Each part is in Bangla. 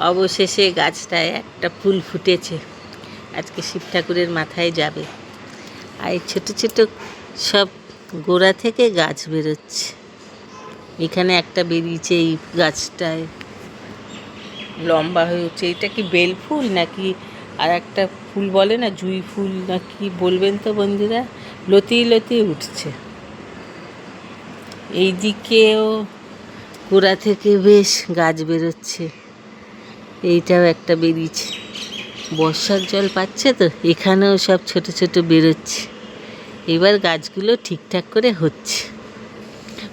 অবশেষে গাছটায় একটা ফুল ফুটেছে। আজকে শিব ঠাকুরের মাথায় যাবে। আর এই ছোটো ছোটো সব গোড়া থেকে গাছ বেরোচ্ছে। এখানে একটা বেরিয়েছে এই গাছটায়, লম্বা হয়ে উঠছে। এটা কি বেল ফুল নাকি আর একটা ফুল বলে না, জুঁই ফুল না কি বলবেন তো বন্ধুরা? লতিয়ে লতিয়ে উঠছে। এই দিকেও গোড়া থেকে বেশ গাছ বেরোচ্ছে। এইটাও একটা বেরিয়েছে। বর্ষার জল পাচ্ছে তো, এখানেও সব ছোট ছোট বেরোচ্ছে। এবার গাছগুলো ঠিকঠাক করে হচ্ছে।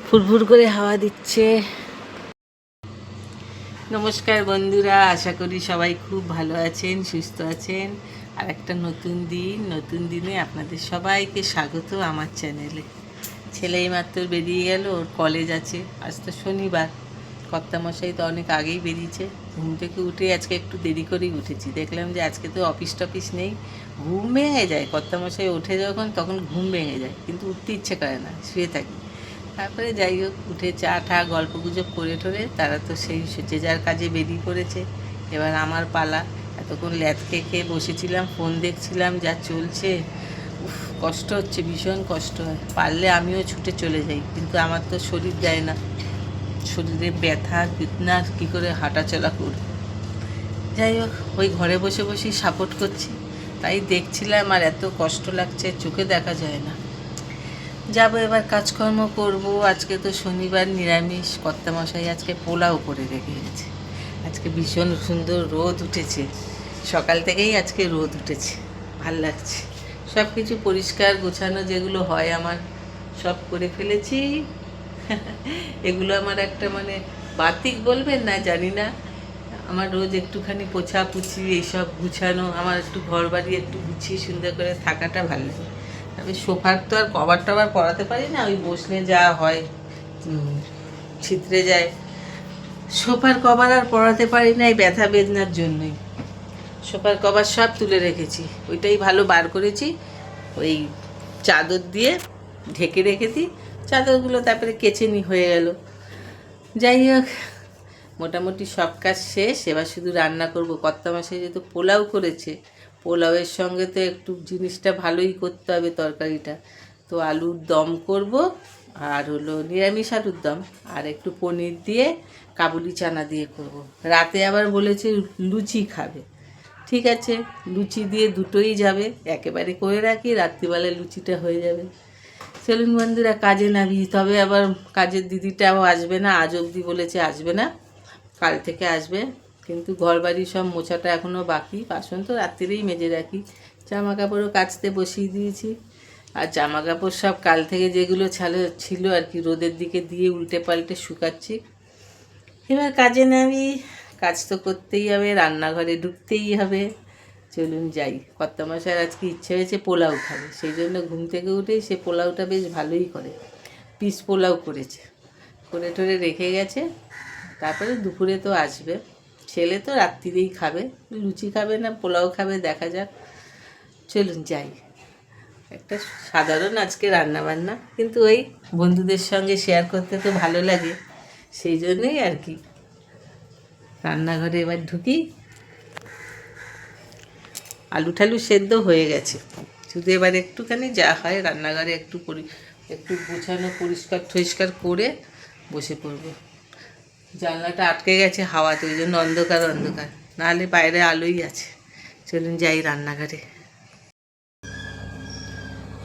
ফুরফুর করে হাওয়া দিচ্ছে। নমস্কার বন্ধুরা, আশা করি সবাই খুব ভালো আছেন, সুস্থ আছেন। আর একটা নতুন দিনে আপনাদের সবাইকে স্বাগত আমার চ্যানেলে। ছেলে এইমাত্র বেরিয়ে গেল, ওর কলেজ আছে। আজ তো শনিবার। কর্তামশাই তো অনেক আগেই বেরিয়েছে। ঘুম থেকে উঠে আজকে একটু দেরি করেই উঠেছি। দেখলাম যে আজকে তো অফিস টফিস নেই। ঘুম ভেঙে যায়, কর্তামশাই ওঠে যখন তখন ঘুম ভেঙে যায়, কিন্তু উঠতে ইচ্ছে করে না, শুয়ে থাকি। তারপরে যাই হোক, উঠে চা ঠা গল্প গুজব করে ঠরে তারা তো সেই যে যার কাজে বেরিয়ে পড়েছে। এবার আমার পালা। এতক্ষণ ল্যাথকে খেয়ে বসেছিলাম, ফোন দেখছিলাম, যা চলছে। কষ্ট হচ্ছে, ভীষণ কষ্ট হয়। পারলে আমিও ছুটে চলে যাই, কিন্তু আমার তো শরীর দেয় না। শরীরে ব্যথা বেদনা, কী করে হাঁটাচলা করব। যাই হোক, ওই ঘরে বসে বসেই সাপোর্ট করছি। তাই দেখছিলাম, আর এত কষ্ট লাগছে, চোখে দেখা যায় না। যাবো এবার, কাজকর্ম করব। আজকে তো শনিবার, নিরামিষ। কর্তামশাই আজকে পোলাও করে রেখে গেছে। আজকে ভীষণ সুন্দর রোদ উঠেছে, সকাল থেকেই আজকে রোদ উঠেছে, ভাল লাগছে। সব কিছু পরিষ্কার গোছানো যেগুলো হয় আমার, সব করে ফেলেছি। এগুলো আমার একটা মানে বাতিক বলবেন না জানি না, আমার রোজ একটুখানি পোছাপুছি এইসব গুছানো, আমার একটু ঘর বাড়ি একটু গুছিয়ে সুন্দর করে থাকাটা ভালো লাগে। তবে সোফার তো আর কভার টভার পরাতে পারি না, ওই বসলে যা হয় ছিতরে যায়। সোফার কভার আর পরাতে পারি না এই ব্যথা বেদনার জন্যই। সোফার কভার সব তুলে রেখেছি, ওইটাই ভালো বার করেছি। ওই চাদর দিয়ে ঢেকে রেখে দিই, চাদরগুলো তারপরে কেচে হয়ে গেল। যাই হোক, মোটামুটি সব কাজ শেষ। এবার শুধু রান্না করব। কর্তামশাই যেহেতু পোলাও করেছে, পোলাওয়ের সঙ্গে তো একটু জিনিসটা ভালোই করতে হবে, তরকারিটা। তো আলুর দম করব, আর হলো নিরামিষ আলুর দম, আর একটু পনির দিয়ে কাবুলি চানা দিয়ে করব। রাতে আবার বলেছে লুচি খাবে। ঠিক আছে, লুচি দিয়ে দুটোই যাবে, একেবারে করে রাখি, রাত্রিবেলায় লুচিটা হয়ে যাবে। চলুন বন্ধুরা, কাজে নামি। তবে আবার কাজের দিদিটাও আসবে না, আজ অবধি বলেছে আসবে না, কাল থেকে আসবে। কিন্তু ঘর বাড়ি সব মোছাটা এখনও বাকি। বাসন তো রাত্রিরেই মেজে রাখি। জামা কাপড়ও কাচতে বসিয়ে দিয়েছি। আর জামা কাপড় সব কাল থেকে যেগুলো ছিল আর কি, রোদের দিকে দিয়ে উল্টে পাল্টে শুকাচ্ছি। এবার কাজে নামি। কাজ তো করতেই হবে, রান্নাঘরে ঢুকতেই হবে। চলুন যাই। কর্তামশাইয়ের আজকে ইচ্ছে হয়েছে পোলাও খাবে, সেই জন্য ঘুম থেকে উঠেই সে পোলাওটা বেশ ভালোই করে, পিস পোলাও করেছে, করে টোরে রেখে গেছে। তারপরে দুপুরে তো আসবে। ছেলে তো রাত্রিরেই খাবে, লুচি খাবে না পোলাও খাবে, দেখা যাক। চলুন যাই। একটা সাধারণ আজকে রান্না বান্না, কিন্তু ওই বন্ধুদের সঙ্গে শেয়ার করতে তো ভালো লাগে, সেই জন্যই আর কি। রান্নাঘরে এবার ঢুকি। আলু ঠালু সেদ্ধ হয়ে গেছে, শুধু এবার একটুখানি যা হয় রান্নাঘরে একটু গোছানো পরিষ্কার টরিষ্কার করে বসে পড়বো। জানলাটা আটকে গেছে হাওয়াতে, ওই জন্য অন্ধকার অন্ধকার, নাহলে বাইরে আলোই আছে। চলুন যাই রান্নাঘরে।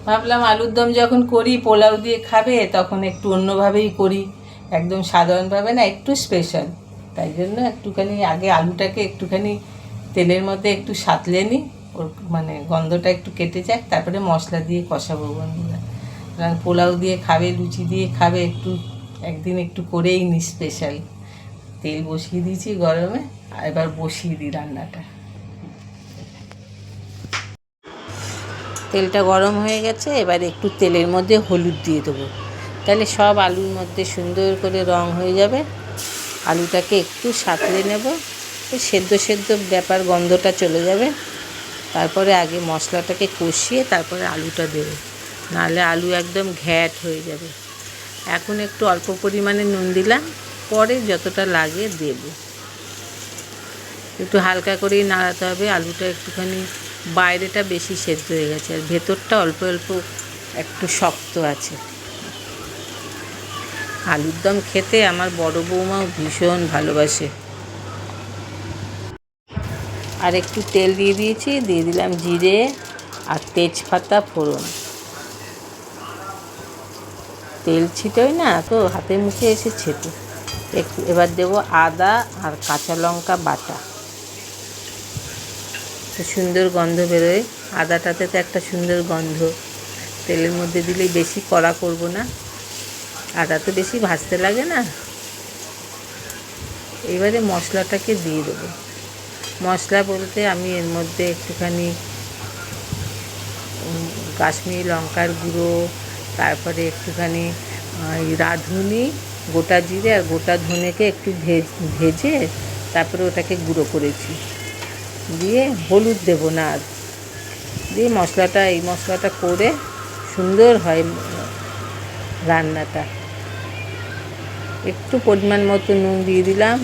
ভাবলাম আলুর দম যখন করি, পোলাও দিয়ে খাবে, তখন একটু অন্যভাবেই করি, একদম সাধারণভাবে না, একটু স্পেশাল। তাই জন্য একটুখানি আগে আলুটাকে একটুখানি তেলের মধ্যে একটু সাঁতলে নিই, ওর মানে গন্ধটা একটু কেটে যাক, তারপরে মশলা দিয়ে কষাবো বন্ধুরা। কারণ পোলাও দিয়ে খাবে, লুচি দিয়ে খাবে, একটু একদিন একটু করেই নি স্পেশাল। তেল বসিয়ে দিয়েছি গরমে, আর এবার বসিয়ে দিই রান্নাটা। তেলটা গরম হয়ে গেছে, এবার একটু তেলের মধ্যে হলুদ দিয়ে দেবো, তাহলে সব আলুর মধ্যে সুন্দর করে রং হয়ে যাবে। আলুটাকে একটু সাঁতলে নেব, সেদ্ধ সেদ্ধ ব্যাপার, গন্ধটা চলে যাবে। তারপরে আগে মশলাটাকে কষিয়ে তারপরে আলুটা দেবো, নাহলে আলু একদম ঘ্যাট হয়ে যাবে। এখন একটু অল্প পরিমাণে নুন দিলাম, পরে যতটা লাগে দেব। একটু হালকা করেই নাড়াতে হবে। আলুটা একটুখানি বাইরেটা বেশি সেদ্ধ হয়ে গেছে, আর ভেতরটা অল্প অল্প একটু শক্ত আছে। আলুর দম খেতে আমার বড় বৌমাও ভীষণ ভালোবাসে। আর একটু তেল দিয়ে দিয়েছি, দিয়ে দিলাম জিরে আর তেজপাতা ফোড়ন। তেল ছিটোই না তো হাতে মুখে এসেছে তো একটু। এবার দেবো আদা আর কাঁচা লঙ্কা বাটা। সুন্দর গন্ধ বেরোয় আদাটাতে, তো একটা সুন্দর গন্ধ। তেলের মধ্যে দিলেই, বেশি কড়া করব না, আদা তো বেশি ভাজতে লাগে না। এবারে মশলাটাকে দিয়ে দেবো। মশলা বলতে আমি এর মধ্যে একটুখানি কাশ্মীরি লঙ্কার গুঁড়ো, তারপরে একটুখানি রাঁধুনি, গোটা জিরে আর গোটা ধনেকে একটু ভেজে তারপরে ওটাকে গুঁড়ো করেছি। দিয়ে হলুদ দেবো না, দিয়ে এই মশলাটা করে সুন্দর হয় রান্নাটা। একটু পরিমাণ মতো নুন দিয়ে দিলাম,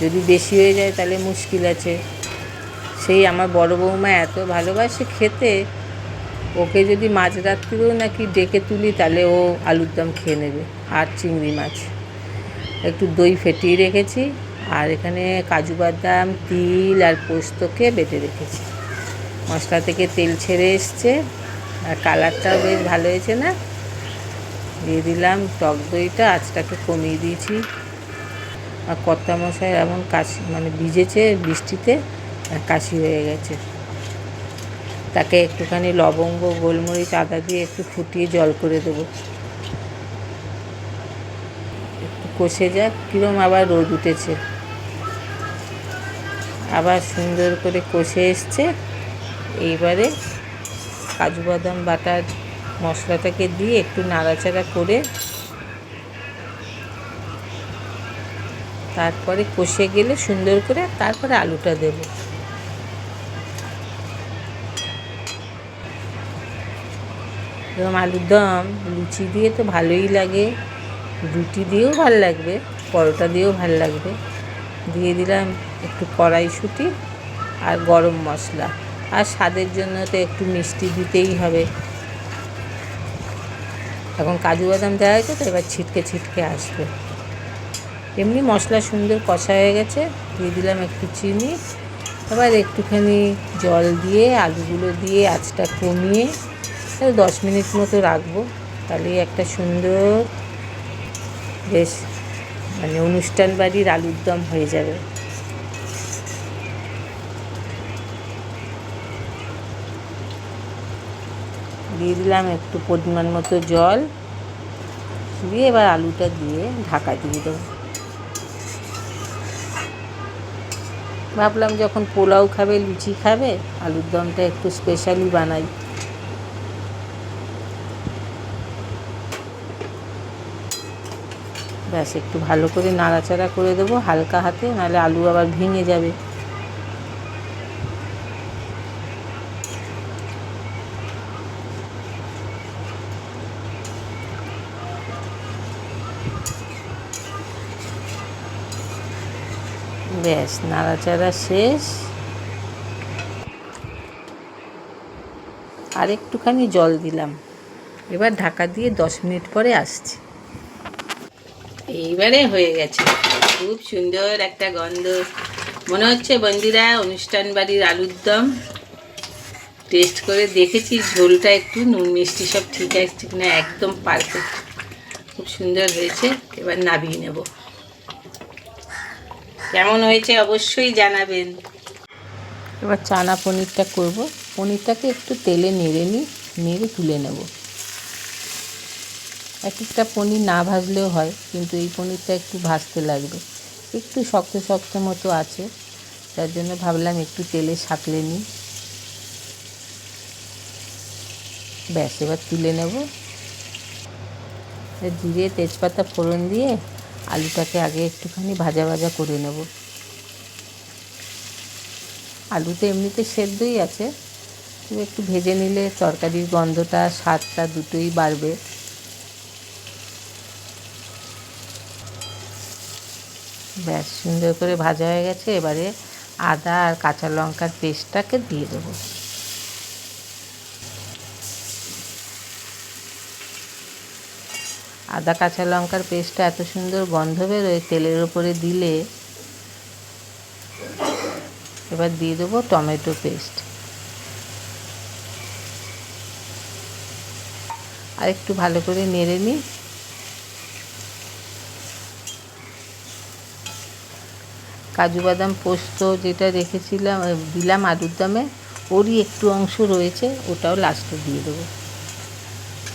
যদি বেশি হয়ে যায় তাহলে মুশকিল আছে। সেই আমার বড় বৌমা এত ভালোবাসে খেতে, ওকে যদি মাঝরাত্রিরেও নাকি ডেকে তুলি তাহলে ও আলুর দম খেয়ে নেবে। আর চিংড়ি মাছ, একটু দই ফেটিয়ে রেখেছি, আর এখানে কাজু বাদাম, তিল আর পোস্তকে বেটে রেখেছি। মশলা থেকে তেল ছেড়ে এসছে, আর কালারটাও বেশ ভালো হয়েছে না। দিয়ে দিলাম টক দইটা, আঁচটাকে কমিয়ে দিয়েছি। আর কর্তা মশাই এমন কাশি, মানে ভিজেছে বৃষ্টিতে, কাশি হয়ে গেছে। তাকে একটুখানি লবঙ্গ, গোলমরিচ, আদা দিয়ে একটু ফুটিয়ে জল করে দেবো, একটু কষে যাক। কীরকম আবার রোদ উঠেছে, আবার সুন্দর করে কষে এসছে। এইবারে কাজু বাদাম বাটার মশলাটাকে দিয়ে একটু নাড়াচাড়া করে তারপরে কষে গেলে সুন্দর করে তারপরে আলুটা দেব। এরকম আলুর দম লুচি দিয়ে তো ভালোই লাগে, রুটি দিয়েও ভালো লাগবে, পরোটা দিয়েও ভালো লাগবে। দিয়ে দিলাম একটু কড়াইশুঁটি আর গরম মশলা, আর স্বাদের জন্য তো একটু মিষ্টি দিতেই হবে। এখন কাজু বাদাম দেওয়া হয়েছে তো এবার ছিটকে ছিটকে আসবে। এমনি মশলা সুন্দর কষা হয়ে গেছে, দিয়ে দিলাম একটু চিনি। এবার একটুখানি জল দিয়ে আলুগুলো দিয়ে আঁচটা কমিয়ে 10 মিনিট মতো রাখবো, তাহলেই একটা সুন্দর বেশ মানে অনুষ্ঠান বাড়ির আলুর দম হয়ে যাবে। দিয়ে দিলাম একটু পরিমাণ মতো জল, দিয়ে এবার আলুটা দিয়ে ঢাকা দিয়ে দেবো। ভাবলাম যখন পোলাও খাবে, লুচি খাবে, আলুর দমটা একটু স্পেশালি বানাই। ব্যাস একটু ভালো করে নাড়াচাড়া করে দেবো হালকা হাতে, নাহলে আলু আবার ভেঙে যাবে। ব্যাস নাড়াচাড়া শেষ। আর একটুখানি জল দিলাম। এবার ঢাকা দিয়ে 10 মিনিট পরে আসছি। এইবারে হয়ে গেছে, খুব সুন্দর একটা গন্ধ। মনে হচ্ছে বন্ধুরা অনুষ্ঠান বাড়ির আলুর দম। টেস্ট করে দেখেছি, ঝোলটা একটু নুন মিষ্টি সব ঠিক আছে কিনা, একদম পারফেক্ট, খুব সুন্দর হয়েছে। এবার নামিয়ে নেব। কেমন হয়েছে অবশ্যই জানাবেন। এবার চানা পনিরটা করব। পনিরটাকে একটু তেলে নেড়ে তুলে নেব। এক একটা পনির না ভাজলেও হয়, কিন্তু এই পনিরটা একটু ভাজতে লাগবে। একটু শক্ত শক্ত মতো আছে, তার জন্য ভাবলাম একটু তেলে সাঁতলে নিই। ব্যাস এবার তুলে নেব। জিরে তেজপাতা ফোড়ন দিয়ে আলুটাকে আগে একটুখানি ভাজা ভাজা করে নেব। আলুতে এমনিতে সেদ্ধই আছে, তবে একটু ভেজে নিলে তরকারির গন্ধটা, স্বাদটা দুটোই বাড়বে। ব্যাস সুন্দর করে ভাজা হয়ে গেছে। এবারে আদা আর কাঁচা লঙ্কার পেস্টটাকে দিয়ে দেবো। আদা কাঁচা লঙ্কার পেস্টটা এত সুন্দর গন্ধ বেরোয় তেলের ওপরে দিলে। এবার দিয়ে দেবো টমেটো পেস্ট, আর একটু ভালো করে নেড়ে নিই। কাজু বাদাম পোস্ত যেটা রেখেছিলাম দিলাম আলুর দমে, ওরই একটু অংশ রয়েছে, ওটাও লাস্টে দিয়ে দেবো।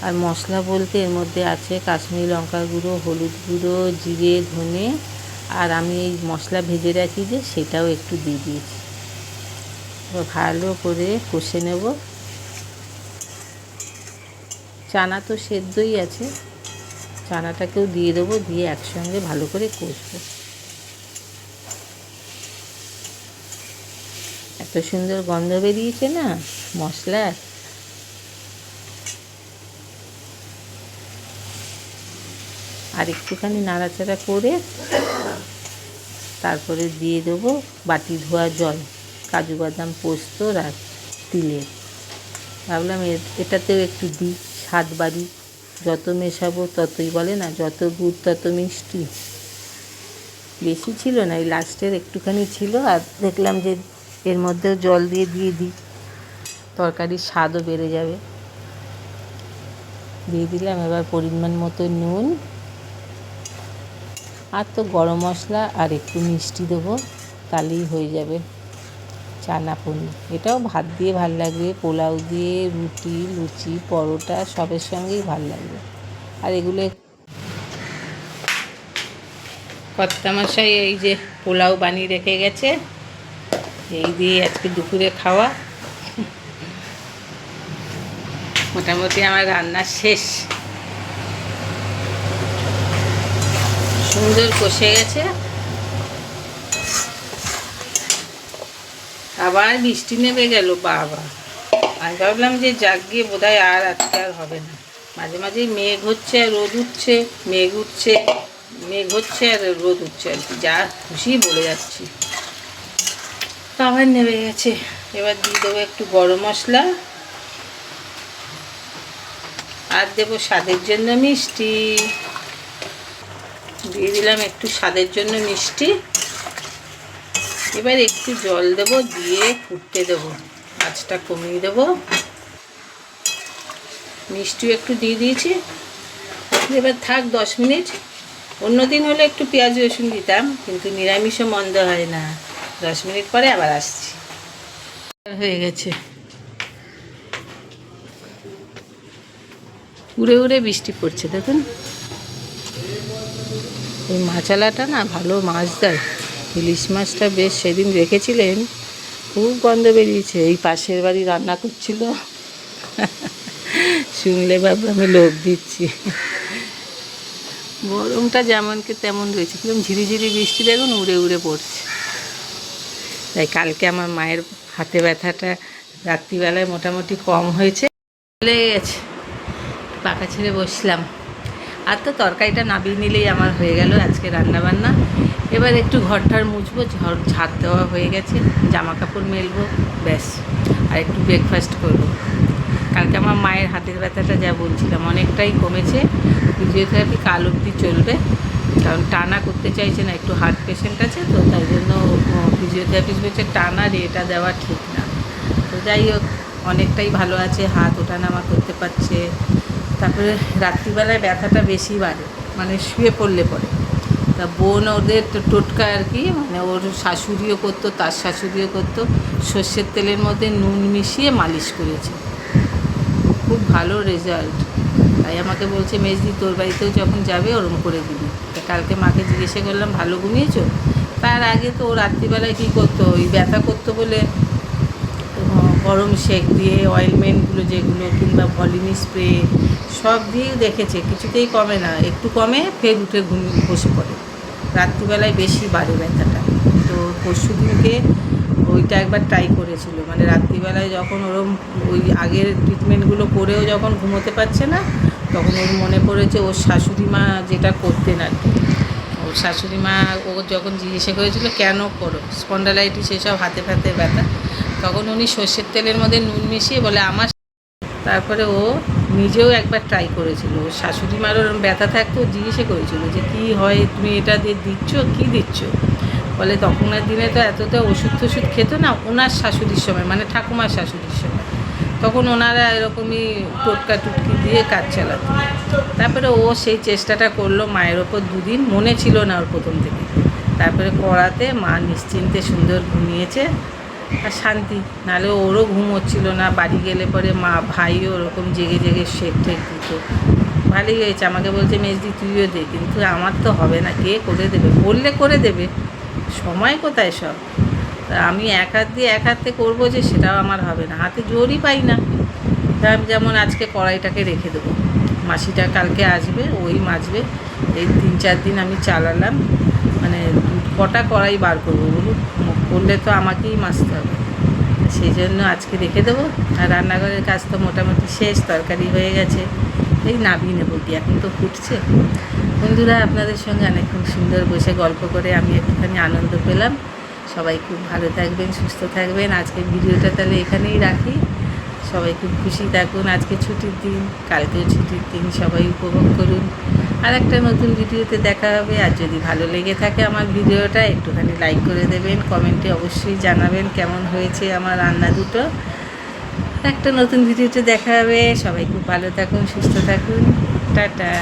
আর মশলা বলতে এর মধ্যে আছে কাশ্মীরি লঙ্কার গুঁড়ো, হলুদ গুঁড়ো, জিরে, ধনে, আর আমি এই মশলা ভেজে রাখি যে সেটাও একটু দিয়ে দিয়েছি। ভালো করে কষে নেব। চানা তো সেদ্ধই আছে, চানাটাকেও দিয়ে দেবো, দিয়ে একসঙ্গে ভালো করে কষবো। এত সুন্দর গন্ধ বেরিয়েছে না মশলার। আর একটুখানি নাড়াচাড়া করে তারপরে দিয়ে দেবো বাটি ধোয়া জল, কাজু বাদাম পোস্ত আর তিলের। ভাবলাম এটাতেও একটু দিই, স্বাদ বাড়ি। যত মেশাবো ততই, বলে না যত গুড় তত মিষ্টি। বেশি ছিল না, এই লাস্টের একটুখানি ছিল, আর দেখলাম যে এর মধ্যেও জল দিয়ে দিই, তরকারির স্বাদও বেড়ে যাবে। দিয়ে দিলাম এবার পরিমাণ মতো নুন, আর তো গরম মশলা আর একটু মিষ্টি দেবো, তাহলেই হয়ে যাবে চানা পনির। এটাও ভাত দিয়ে ভাল লাগবে, পোলাও দিয়ে, রুটি, লুচি, পরোটা সবের সঙ্গেই ভাল লাগবে। আর এগুলো কর্তামশাই এই যে পোলাও বানিয়ে রেখে গেছে, এই দিয়ে আজকে দুপুরে খাওয়া। মোটামুটি আমার রান্না শেষ, সুন্দর কষে গেছে। আবার বৃষ্টি নেমে গেল বাবা। আমি ভাবলাম যে যাক গিয়ে বোধহয় আর আজকে আর হবে না। মাঝে মাঝেই মেঘ হচ্ছে আর রোদ উঠছে, মেঘ উঠছে, মেঘ হচ্ছে আর রোদ উঠছে, আর কি যা খুশি বলে যাচ্ছি। আবার নেমে গেছে। এবার দিয়ে দেবো একটু গরম মশলা, আর দেবো স্বাদের জন্য মিষ্টি। দিয়ে দিলাম একটু স্বাদের জন্য মিষ্টি। এবার একটু জল দেবো, দিয়ে ফুটতে দেবো, আঁচটা কমিয়ে দেবো। মিষ্টিও একটু দিয়ে দিয়েছি। এবার থাক 10 মিনিট। অন্যদিন হলে একটু পেঁয়াজ রসুন দিতাম, কিন্তু নিরামিষও মন্দ হয় না। 10 মিনিট পরে আবার আসছি। হয়ে গেছে, উড়ে উড়ে বৃষ্টি পড়ছে দেখুন। এই মাছালাটা না ভালো মাছ দেয়, ইলিশ মাছটা বেশ সেদিন রেখেছিলেন, খুব গন্ধ বেরিয়েছে। এই পাশের বাড়ি রান্না করছিল, শুনলে ভাবলাম আমি লোভ দিচ্ছি। গরমটা যেমনকে তেমন রয়েছে, কিরকম ঝিরিঝিরি বৃষ্টি দেখুন উড়ে উড়ে পড়ছে। তাই কালকে আমার মায়ের হাতে ব্যথাটা রাত্রিবেলায় মোটামুটি কম হয়েছে, লেগে গেছে। পাখা ছেড়ে বসলাম, আর তো তরকারিটা নামিয়ে নিলেই আমার হয়ে গেল আজকে রান্নাবান্না। এবার একটু ঘরটার মুছবো, ঝাড় দেওয়া হয়ে গেছে, জামা কাপড় মেলবো, ব্যাস। আর একটু ব্রেকফাস্ট করবো। কালকে আমার মায়ের হাতের ব্যথাটা যা বলছিলাম অনেকটাই কমেছে। ফিজিওথেরাপি কাল অবধি চলবে, কারণ টানা করতে চাইছে না, একটু হার্ট পেশেন্ট আছে তো, তাই জন্য ফিজিওথেরাপিস্ট বলছে টানা এটা দেওয়া ঠিক না। তো যাই হোক, অনেকটাই ভালো আছে, হাত ওঠানামা করতে পারছে। তারপরে রাত্রিবেলায় ব্যথাটা বেশি বাড়ে, মানে শুয়ে পড়লে পরে। তা বোন ওদের টোটকা আর কি, মানে ওর শাশুড়িও করতো, তার শাশুড়িও করতো, সর্ষের তেলের মধ্যে নুন মিশিয়ে মালিশ করেছে, খুব ভালো রেজাল্ট। তাই আমাকে বলছে মেজদি তোর বাড়িতেও যখন যাবে ওরম করে দিবি। তা কালকে মাকে জিজ্ঞাসা করলাম ভালো ঘুমিয়েছো? তার আগে তো ও রাত্রিবেলায় কী করতো, ওই ব্যথা করতো বলে গরম শেক দিয়ে অয়েলমেন্টগুলো যেগুলো, কিংবা ভলিনি স্প্রে সব দিয়ে দেখেছে, কিছুতেই কমে না। একটু কমে ফের উঠে বসে পড়ে, রাত্রিবেলায় বেশি বাড়ে ব্যথাটা। তো পরশু দিনকে ওইটা একবার ট্রাই করেছিল, মানে রাত্রিবেলায় যখন ওরম ওই আগের ট্রিটমেন্টগুলো করেও যখন ঘুমোতে পারছে না, তখন ওর মনে পড়েছে ওর শাশুড়ি মা যেটা করতেন আর কি। ওর শাশুড়ি মা ও যখন জিজ্ঞাসা করেছিল কেন করো স্পন্ডালাইটিস এসব হাতে ফাতে ব্যথা, তখন উনি সর্ষের তেলের মধ্যে নুন মিশিয়ে বলে আমার, তারপরে ও নিজেও একবার ট্রাই করেছিল। ওর শাশুড়ি মারও ব্যথা থাকতো, জিজ্ঞাসা করেছিল যে কী হয় তুমি এটা দিয়ে দিচ্ছ, কী দিচ্ছ? বলে তখনের দিনে তো এতটা ওষুধ টষুধ খেত না, ওনার শাশুড়ির সময় মানে ঠাকুমার শাশুড়ির সময়, তখন ওনারা এরকমই টোটকা টুটকি দিয়ে কাজ চালাতো। তারপরে ও সেই চেষ্টাটা করলো মায়ের ওপর 2 দিন, মনে ছিল না ওর প্রথম থেকে। তারপরে করাতে মা নিশ্চিন্তে সুন্দর ঘুমিয়েছে আর শান্তি, নাহলে ওরও ঘুম হচ্ছিল না। বাড়ি গেলে পরে মা ভাইও ওরকম জেগে জেগে শেক ঠেক দিত। ভালোই হয়েছে, আমাকে বলছে মেজদি তুইও দে, কিন্তু আমার তো হবে না, কে করে দেবে? বললে করে দেবে, সময় কোথায় সব। তা আমি এক হাত দিয়ে এক হাতে করবো যে সেটাও আমার হবে না, হাতে জোরই পাই না। তা আমি যেমন আজকে কড়াইটাকে রেখে দেবো, মাসিটা কালকে আসবে, ওই মাজবে। এই 3-4 দিন আমি চালালাম, মানে কটা কড়াই বার করবো বলুন, করলে তো আমাকেই মাজতে হবে। সেই জন্য আজকে রেখে দেবো। আর রান্নাঘরের কাজ তো মোটামুটি শেষ, তরকারি হয়ে গেছে, এই নাবিয়ে নেবো কি, এখন তো ফুটছে। বন্ধুরা, আপনাদের সঙ্গে অনেকক্ষণ সুন্দর বসে গল্প করে আমি একটুখানি আনন্দ পেলাম। সবাই খুব ভালো থাকবেন, সুস্থ থাকবেন। আজকে ভিডিওটা তাহলে এখানেই রাখি। সবাই খুব খুশি থাকুন, আজকে ছুটির দিন, কালকেও ছুটির দিন, সবাই উপভোগ করুন। আর একটা নতুন ভিডিওতে দেখা হবে। আর যদি ভালো লেগে থাকে আমার ভিডিওটা, একটুখানি লাইক করে দেবেন, কমেন্টে অবশ্যই জানাবেন কেমন হয়েছে আমার রান্না দুটো। একটা নতুন ভিডিওতে দেখা হবে। সবাই খুব ভালো থাকুন, সুস্থ থাকুন, টাটা।